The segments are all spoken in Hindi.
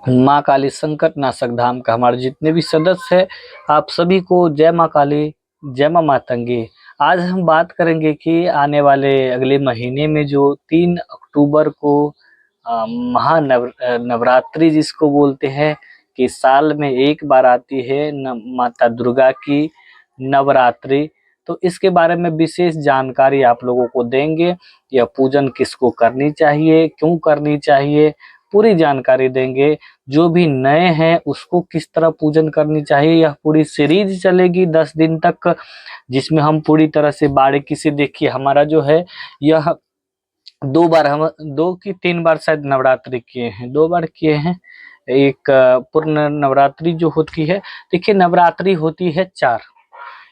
माँ काली संकट नाशक धाम का हमारे जितने भी सदस्य हैं, आप सभी को जय माँ काली, जय माँ मातंगी। आज हम बात करेंगे कि आने वाले अगले महीने में जो 3 अक्टूबर को नवरात्रि जिसको बोलते हैं कि साल में एक बार आती है माता दुर्गा की नवरात्रि। तो इसके बारे में विशेष जानकारी आप लोगों को देंगे। यह पूजन किसको करनी चाहिए, क्यों करनी चाहिए, पूरी जानकारी देंगे। जो भी नए हैं उसको किस तरह पूजन करनी चाहिए। यह पूरी सीरीज चलेगी 10 दिन तक, जिसमें हम पूरी तरह से बारीकी से देखिए। हमारा जो है यह 2 बार, हम 2 की 3 बार शायद नवरात्रि किए हैं, 2 बार किए हैं। एक पूर्ण नवरात्रि जो होती है, देखिए नवरात्रि होती है 4,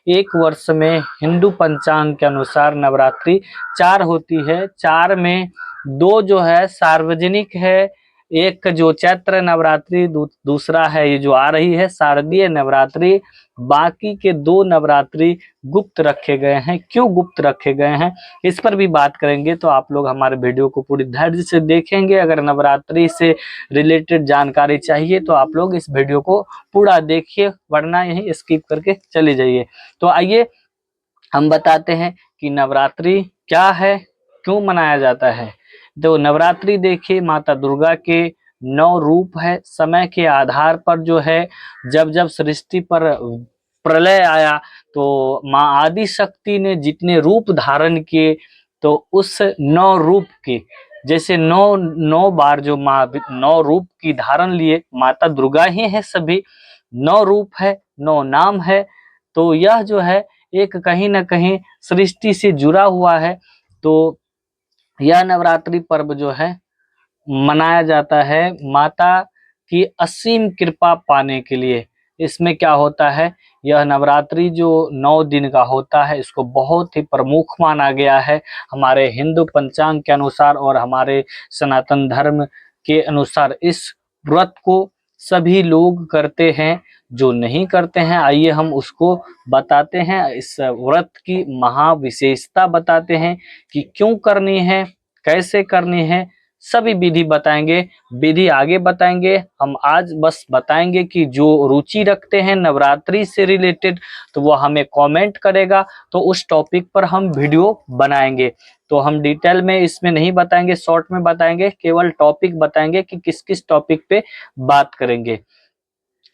एक वर्ष में हिंदू पंचांग के अनुसार नवरात्रि 4 होती है। 4 में 2 जो है सार्वजनिक है, एक जो चैत्र नवरात्रि, दूसरा है ये जो आ रही है शारदीय नवरात्रि। बाकी के 2 नवरात्रि गुप्त रखे गए हैं। क्यों गुप्त रखे गए हैं, इस पर भी बात करेंगे। तो आप लोग हमारे वीडियो को पूरी धैर्य से देखेंगे। अगर नवरात्रि से रिलेटेड जानकारी चाहिए तो आप लोग इस वीडियो को पूरा देखिए, वरना यही स्किप करके चले जाइए। तो आइए हम बताते हैं कि नवरात्रि क्या है, क्यों मनाया जाता है। तो नवरात्रि देखिए, माता दुर्गा के 9 रूप है। समय के आधार पर जो है, जब जब सृष्टि पर प्रलय आया तो माँ आदि शक्ति ने जितने रूप धारण किए, तो उस 9 रूप के जैसे 9 बार जो माँ 9 रूप की धारण लिए, माता दुर्गा ही है सभी। 9 रूप है, 9 नाम है। तो यह जो है एक कहीं ना कहीं सृष्टि से जुड़ा हुआ है। तो यह नवरात्रि पर्व जो है मनाया जाता है माता की असीम कृपा पाने के लिए। इसमें क्या होता है, यह नवरात्रि जो 9 दिन का होता है, इसको बहुत ही प्रमुख माना गया है हमारे हिंदू पंचांग के अनुसार और हमारे सनातन धर्म के अनुसार। इस व्रत को सभी लोग करते हैं। जो नहीं करते हैं, आइए हम उसको बताते हैं। इस व्रत की महाविशेषता बताते हैं कि क्यों करनी है, कैसे करनी है, सभी विधि बताएंगे। विधि आगे बताएंगे, हम आज बस बताएंगे कि जो रुचि रखते हैं नवरात्रि से रिलेटेड, तो वो हमें कमेंट करेगा, तो उस टॉपिक पर हम वीडियो बनाएंगे। तो हम डिटेल में इसमें नहीं बताएंगे, शॉर्ट में बताएंगे, केवल टॉपिक बताएंगे कि किस किस टॉपिक पे बात करेंगे।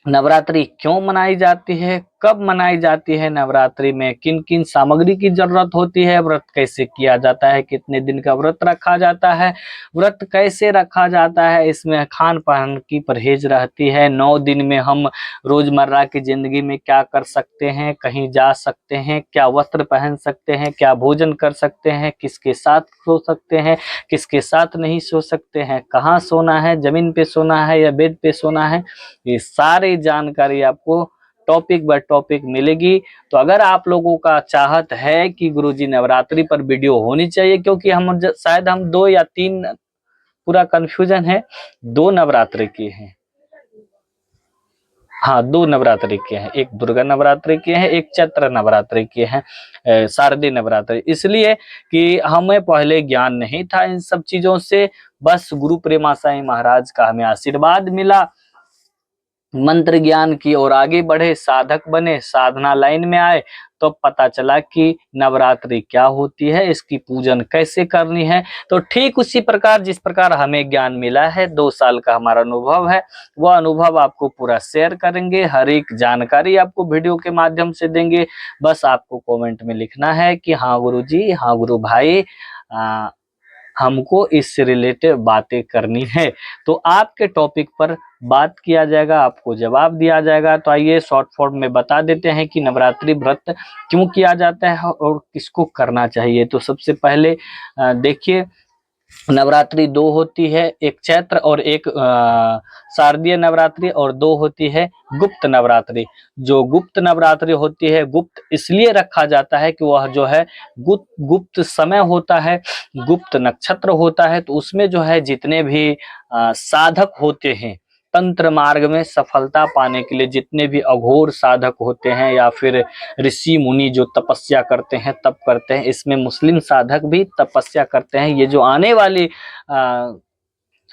नवरात्रि क्यों मनाई जाती है, कब मनाई जाती है, नवरात्रि में किन किन सामग्री की जरूरत होती है, व्रत कैसे किया जाता है, कितने दिन का व्रत रखा जाता है, व्रत कैसे रखा जाता है, इसमें खान पान की परहेज रहती है। 9 दिन में हम रोजमर्रा की जिंदगी में क्या कर सकते हैं, कहीं जा सकते हैं, क्या वस्त्र पहन सकते हैं, क्या भोजन कर सकते हैं, किसके साथ सो सकते हैं, किसके साथ नहीं सो सकते हैं, कहाँ सोना है, जमीन पे सोना है या बेड पे सोना है, ये सारी जानकारी आपको टॉपिक बाय टॉपिक मिलेगी। तो अगर आप लोगों का चाहत है कि गुरुजी नवरात्रि पर वीडियो होनी चाहिए, क्योंकि हम शायद हम 2 या 3, पूरा कंफ्यूजन है, 2 नवरात्रि किए हैं। हाँ, 2 नवरात्रि किए हैं, एक दुर्गा नवरात्रि किए हैं, एक चैत्र नवरात्रि किए हैं, शारदीय नवरात्रि। इसलिए कि हमें पहले ज्ञान नहीं था इन सब चीजों से, बस गुरु प्रेमा साईं महाराज का हमें आशीर्वाद मिला, मंत्र ज्ञान की ओर आगे बढ़े, साधक बने, साधना लाइन में आए, तो पता चला कि नवरात्रि क्या होती है, इसकी पूजन कैसे करनी है। तो ठीक उसी प्रकार जिस प्रकार हमें ज्ञान मिला है, 2 साल का हमारा अनुभव है, वह अनुभव आपको पूरा शेयर करेंगे, हर एक जानकारी आपको वीडियो के माध्यम से देंगे। बस आपको कमेंट में लिखना है कि हाँ गुरुजी, हाँ गुरु भाई, हमको इससे रिलेटेड बातें करनी है, तो आपके टॉपिक पर बात किया जाएगा, आपको जवाब दिया जाएगा। तो आइए शॉर्ट फॉर्म में बता देते हैं कि नवरात्रि व्रत क्यों किया जाता है और किसको करना चाहिए। तो सबसे पहले देखिए, नवरात्रि 2 होती है, एक चैत्र और एक शारदीय नवरात्रि, और 2 होती है गुप्त नवरात्रि। जो गुप्त नवरात्रि होती है, गुप्त इसलिए रखा जाता है कि वह जो है गुप्त समय होता है, गुप्त नक्षत्र होता है। तो उसमें जो है जितने भी साधक होते हैं, तंत्र मार्ग में सफलता पाने के लिए जितने भी अघोर साधक होते हैं, या फिर ऋषि मुनि जो तपस्या करते हैं, तप करते हैं, इसमें मुस्लिम साधक भी तपस्या करते हैं। ये जो आने वाली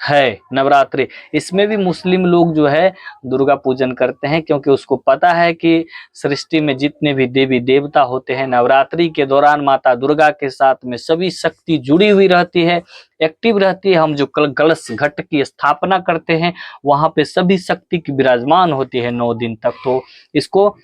है नवरात्रि। इसमें भी मुस्लिम लोग जो है दुर्गा पूजन करते हैं, क्योंकि उसको पता है कि सृष्टि में जितने भी देवी देवता होते हैं, नवरात्रि के दौरान माता दुर्गा के साथ में सभी शक्ति जुड़ी हुई रहती है, एक्टिव रहती है। हम जो कलश घट की स्थापना करते हैं, वहां पे सभी शक्ति की विराजमान होती है 9 दिन तक। तो इसको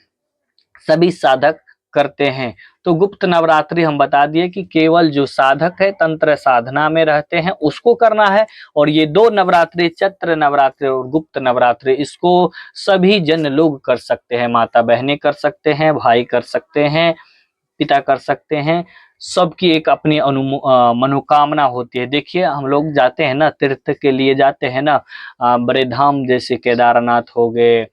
सभी साधक करते हैं। तो गुप्त नवरात्रि हम बता दिए कि केवल जो साधक है, तंत्र साधना में रहते हैं, उसको करना है। और ये 2 नवरात्रि, चैत्र नवरात्रि और गुप्त नवरात्रि, इसको सभी जन लोग कर सकते हैं। माता बहनें कर सकते हैं, भाई कर सकते हैं, पिता कर सकते हैं। सबकी एक अपनी मनोकामना होती है। देखिए हम लोग जाते हैं ना, तीर्थ के लिए जाते हैं ना, बड़े धाम जैसे केदारनाथ हो गए,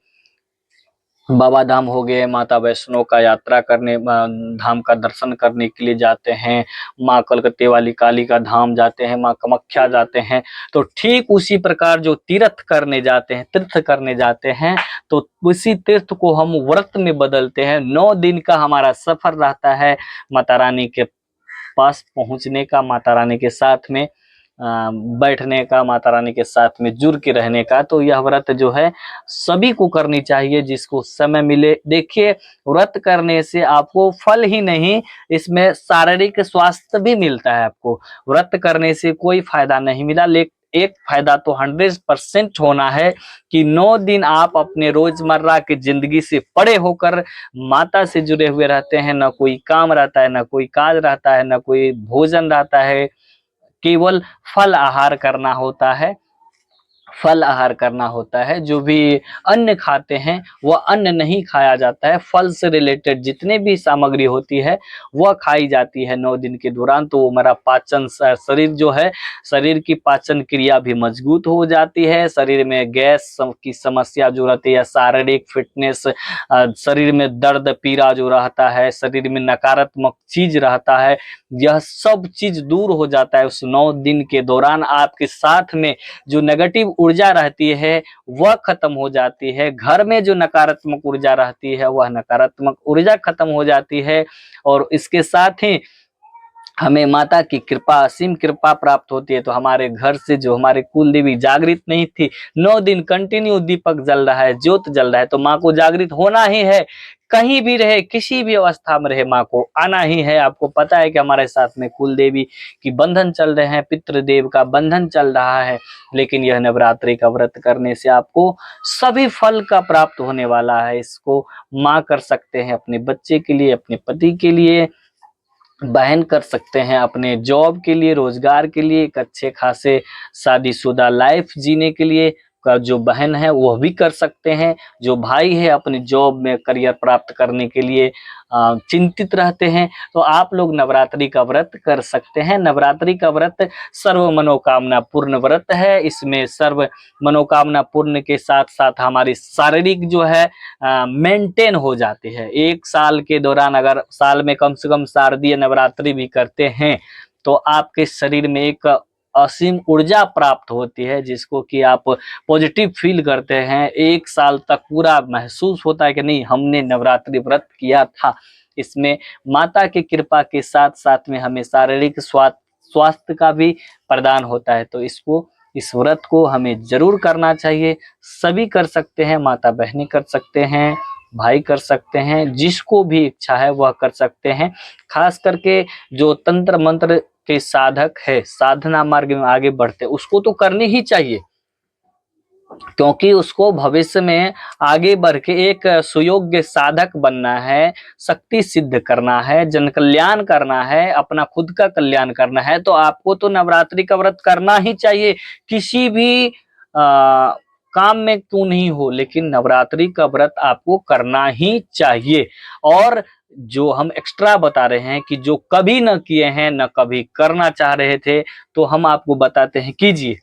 बाबा धाम हो गए, माता वैष्णो का यात्रा करने, धाम का दर्शन करने के लिए जाते हैं, माँ कलकत्ते वाली काली का धाम जाते हैं, माँ कामाख्या जाते हैं। तो ठीक उसी प्रकार जो तीर्थ करने जाते हैं, तीर्थ करने जाते हैं, तो उसी तीर्थ को हम व्रत में बदलते हैं। 9 दिन का हमारा सफर रहता है माता रानी के पास पहुंचने का, माता रानी के साथ में बैठने का, माता रानी के साथ में जुड़ के रहने का। तो यह व्रत जो है सभी को करनी चाहिए, जिसको समय मिले। देखिए व्रत करने से आपको फल ही नहीं, इसमें शारीरिक स्वास्थ्य भी मिलता है। आपको व्रत करने से कोई फायदा नहीं मिला, लेकिन एक फायदा तो 100% होना है कि 9 दिन आप अपने रोजमर्रा की जिंदगी से परे होकर माता से जुड़े हुए रहते हैं। न कोई काम रहता है, न कोई काज रहता है, न कोई भोजन रहता है, केवल फल आहार करना होता है। फल आहार करना होता है। जो भी अन्न खाते हैं वह अन्न नहीं खाया जाता है, फल से रिलेटेड जितने भी सामग्री होती है वह खाई जाती है 9 दिन के दौरान। तो हमारा पाचन, शरीर जो है, शरीर की पाचन क्रिया भी मजबूत हो जाती है। शरीर में गैस की समस्या जो रहती है, शारीरिक फिटनेस, शरीर में दर्द पीड़ा जो रहता है, शरीर में नकारात्मक चीज रहता है, यह सब चीज दूर हो जाता है उस 9 दिन के दौरान। आपके साथ में जो नेगेटिव ऊर्जा रहती है वह खत्म हो जाती है। घर में जो नकारात्मक ऊर्जा रहती है वह नकारात्मक ऊर्जा खत्म हो जाती है। और इसके साथ ही हमें माता की कृपा, असीम कृपा प्राप्त होती है। तो हमारे घर से जो हमारे कुल देवी जागृत नहीं थी, 9 दिन कंटिन्यू दीपक जल रहा है, ज्योत जल रहा है, तो माँ को जागृत होना ही है। कहीं भी रहे, किसी भी अवस्था में रहे, माँ को आना ही है। आपको पता है कि हमारे साथ में कुल देवी की बंधन चल रहे हैं, पितृदेव का बंधन चल रहा है। लेकिन यह नवरात्रि का व्रत करने से आपको सभी फल का प्राप्त होने वाला है। इसको माँ कर सकते हैं अपने बच्चे के लिए, अपने पति के लिए, बहन कर सकते हैं अपने जॉब के लिए, रोजगार के लिए, एक अच्छे खासे शादीशुदा लाइफ जीने के लिए। का जो बहन है वह भी कर सकते हैं। जो भाई है अपनी जॉब में करियर प्राप्त करने के लिए चिंतित रहते हैं, तो आप लोग नवरात्रि का व्रत कर सकते हैं। नवरात्रि का व्रत सर्व मनोकामना पूर्ण व्रत है। इसमें सर्व मनोकामना पूर्ण के साथ साथ हमारी शारीरिक जो है मेंटेन हो जाती है। 1 साल के दौरान अगर साल में कम से कम शारदीय नवरात्रि भी करते हैं, तो आपके शरीर में एक असीम ऊर्जा प्राप्त होती है, जिसको कि आप पॉजिटिव फील करते हैं। 1 साल तक पूरा महसूस होता है कि नहीं, हमने नवरात्रि व्रत किया था। इसमें माता की कृपा के साथ साथ में हमें शारीरिक स्वास्थ्य का भी प्रदान होता है। तो इस व्रत को हमें जरूर करना चाहिए। सभी कर सकते हैं, माता बहनें कर सकते हैं, भाई कर सकते हैं, जिसको भी इच्छा है वह कर सकते हैं। खास करके जो तंत्र मंत्र के साधक है, साधना मार्ग में आगे बढ़ते, उसको तो करनी ही चाहिए, क्योंकि उसको भविष्य में आगे बढ़ के एक सुयोग्य साधक बनना है, शक्ति सिद्ध करना है, जन कल्याण करना है, अपना खुद का कल्याण करना है। तो आपको तो नवरात्रि का व्रत करना ही चाहिए। किसी भी काम में क्यों नहीं हो, लेकिन नवरात्रि का व्रत आपको करना ही चाहिए। और जो हम एक्स्ट्रा बता रहे हैं कि जो कभी न किए हैं, न कभी करना चाह रहे थे, तो हम आपको बताते हैं कीजिए।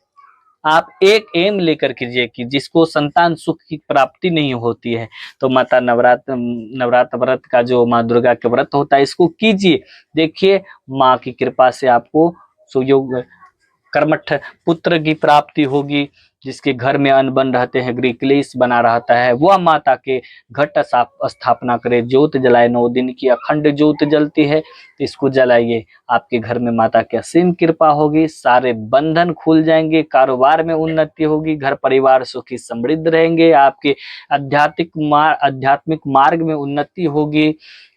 आप एक एम लेकर कीजिए कि जिसको संतान सुख की प्राप्ति नहीं होती है, तो माता नवरात्र व्रत का जो माँ दुर्गा के व्रत होता है, इसको कीजिए। देखिए माँ की कृपा से आपको सुयोग कर्मठ पुत्र की प्राप्ति होगी। जिसके घर में अनबन रहते हैं, गृह क्लेश बना रहता है, वह माता के घट स्थापना करे, ज्योत जलाए। 9 दिन की अखंड ज्योत जलती है, तो इसको जलाइए। आपके घर में माता की असीम कृपा होगी, सारे बंधन खुल जाएंगे, कारोबार में उन्नति होगी, घर परिवार सुखी समृद्ध रहेंगे, आपके आध्यात्मिक मार्ग में उन्नति होगी।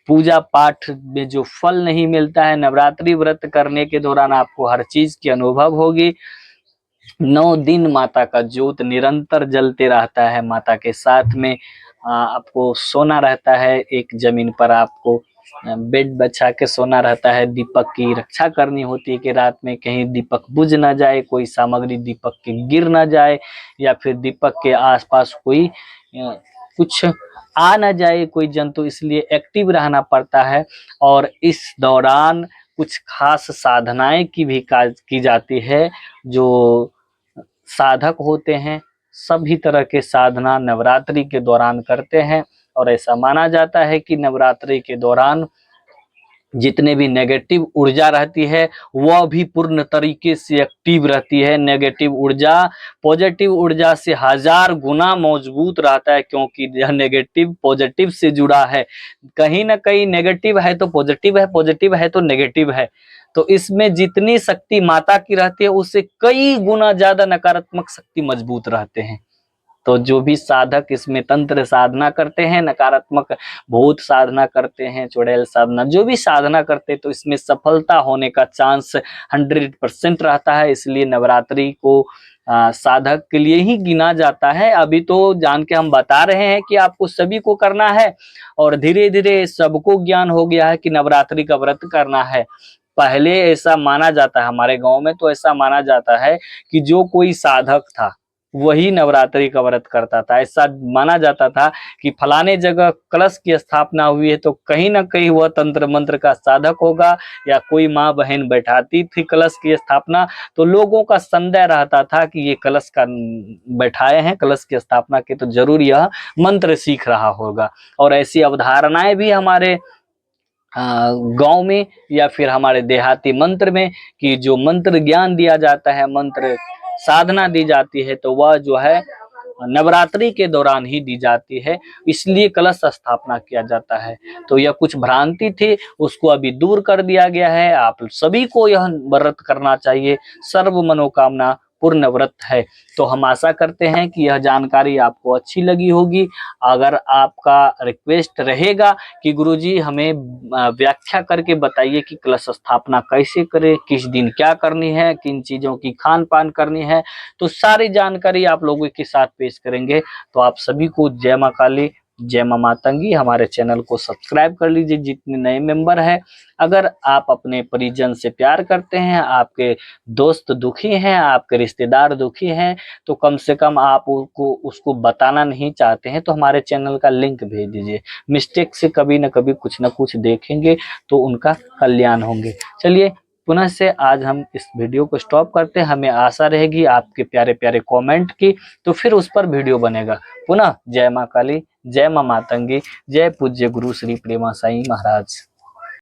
पूजा पाठ में जो फल नहीं मिलता है, नवरात्रि व्रत करने के दौरान आपको हर चीज की अनुभव होगी। 9 दिन माता का ज्योत निरंतर जलते रहता है। माता के साथ में आपको सोना रहता है, एक जमीन पर आपको बेड बिछा के सोना रहता है। दीपक की रक्षा करनी होती है कि रात में कहीं दीपक बुझ ना जाए, कोई सामग्री दीपक के गिर ना जाए, या फिर दीपक के आसपास कोई कुछ आ ना जाए, कोई जंतु, इसलिए एक्टिव रहना पड़ता है। और इस दौरान कुछ खास साधनाएं की भी की जाती है। जो साधक होते हैं सभी तरह के साधना नवरात्रि के दौरान करते हैं, और ऐसा माना जाता है कि नवरात्रि के दौरान जितने भी नेगेटिव ऊर्जा रहती है वह भी पूर्ण तरीके से एक्टिव रहती है। नेगेटिव ऊर्जा पॉजिटिव ऊर्जा से 1000 गुना मजबूत रहता है, क्योंकि यह नेगेटिव पॉजिटिव से जुड़ा है। कहीं ना कहीं नेगेटिव है तो पॉजिटिव है, पॉजिटिव है तो नेगेटिव है। तो इसमें जितनी शक्ति माता की रहती है उससे कई गुना ज्यादा नकारात्मक शक्ति मजबूत रहते हैं। तो जो भी साधक इसमें तंत्र साधना करते हैं, नकारात्मक भूत साधना करते हैं, चुड़ैल साधना, जो भी साधना करते हैं, तो इसमें सफलता होने का चांस 100% रहता है। इसलिए नवरात्रि को साधक के लिए ही गिना जाता है। अभी तो जान के हम बता रहे हैं कि आपको सभी को करना है, और धीरे धीरे सबको ज्ञान हो गया है कि नवरात्रि का व्रत करना है। पहले ऐसा माना जाता है, हमारे गांव में तो ऐसा माना जाता है कि जो कोई साधक था वही नवरात्रि का व्रत करता था। ऐसा माना जाता था कि फलाने जगह कलश की स्थापना हुई है तो कहीं ना कहीं वह तंत्र मंत्र का साधक होगा, या कोई माँ बहन बैठाती थी कलश की स्थापना, तो लोगों का संदेह रहता था कि ये कलश का बैठाए हैं, कलश की स्थापना के, तो जरूर यह मंत्र सीख रहा होगा। और ऐसी अवधारणाएं भी हमारे गांव में या फिर हमारे देहाती मंत्र में, कि जो मंत्र ज्ञान दिया जाता है, मंत्र साधना दी जाती है, तो वह जो है नवरात्रि के दौरान ही दी जाती है। इसलिए कलश स्थापना किया जाता है। तो यह कुछ भ्रांति थी, उसको अभी दूर कर दिया गया है। आप सभी को यह व्रत करना चाहिए, सर्व मनोकामना पूर्ण व्रत है। तो हम आशा करते हैं कि यह जानकारी आपको अच्छी लगी होगी। अगर आपका रिक्वेस्ट रहेगा कि गुरुजी हमें व्याख्या करके बताइए कि कलश स्थापना कैसे करें, किस दिन क्या करनी है, किन चीजों की खान पान करनी है, तो सारी जानकारी आप लोगों के साथ पेश करेंगे। तो आप सभी को जय मां काली, जय मां मातंगी। हमारे चैनल को सब्सक्राइब कर लीजिए जितने नए मेंबर हैं। अगर आप अपने परिजन से प्यार करते हैं, आपके दोस्त दुखी हैं, आपके रिश्तेदार दुखी हैं, तो कम से कम आप उसको बताना नहीं चाहते हैं तो हमारे चैनल का लिंक भेज दीजिए। मिस्टेक से कभी न कभी कुछ न कुछ देखेंगे तो उनका कल्याण होंगे। चलिए पुनः से आज हम इस वीडियो को स्टॉप करते हैं। हमें आशा रहेगी आपके प्यारे प्यारे कमेंट की, तो फिर उस पर वीडियो बनेगा। पुनः जय मां काली, जय मां मातंगी, जय पूज्य गुरु श्री प्रेमा साईं महाराज।